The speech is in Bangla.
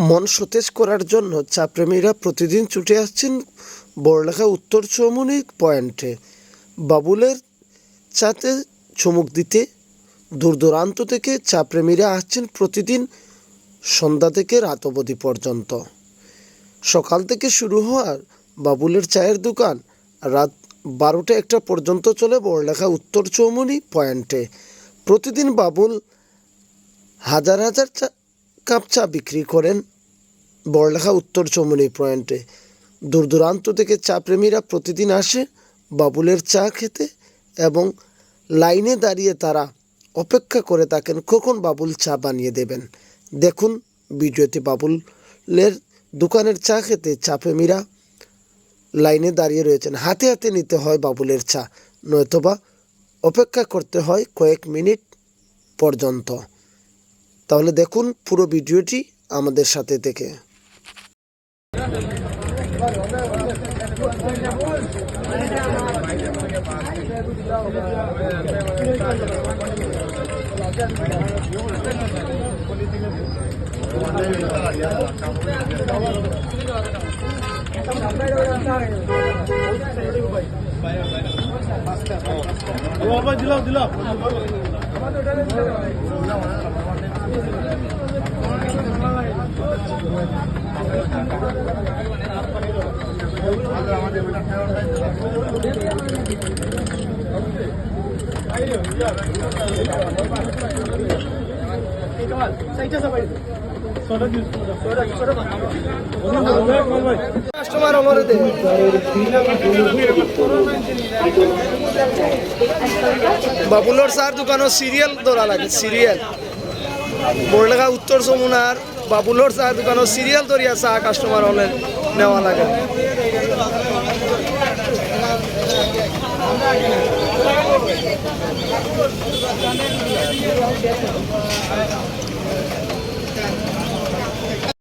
মন সতেজ করার জন্য চাপ্রেমীরা প্রতিদিন ছুটে আসছেন বড়লেখা উত্তর চৌমুহনী পয়েন্টে বাবুলের চাতে চুমুক দিতে। দূর দূরান্ত থেকে চাপ্রেমীরা আসছেন প্রতিদিন সন্ধ্যা থেকে রাত অবধি পর্যন্ত। সকাল থেকে শুরু হওয়ার বাবুলের চায়ের দোকান রাত 12টা-1টা পর্যন্ত চলে বড়লেখা উত্তর চৌমুহনী পয়েন্টে। প্রতিদিন বাবুল হাজার হাজার কাপ চা বিক্রি করেন বড়লেখা উত্তর চৌমুহনী পয়েন্টে। দূর দূরান্ত থেকে চা প্রেমীরা প্রতিদিন আসে বাবুলের চা খেতে এবং লাইনে দাঁড়িয়ে তারা অপেক্ষা করে থাকেন কখন বাবুল চা বানিয়ে দেবেন। দেখুন ভিডিওতে বাবুলের দোকানের চা খেতে চা প্রেমীরা লাইনে দাঁড়িয়ে রয়েছেন। হাতে হাতে নিতে হয় বাবুলের চা, নয়তোবা অপেক্ষা করতে হয় কয়েক মিনিট পর্যন্ত। তাহলে দেখুন পুরো ভিডিওটি আমাদের সাথে থেকে। বাবুলোর চার দোকানো সিরিয়াল ধরা লাগে, সিরিয়াল বড়লেখা উত্তর চৌমুহনার বাবুলোর চার দোকানো সিরিয়াল ধরিয়া চা কাস্টমার হলে নেওয়া লাগে।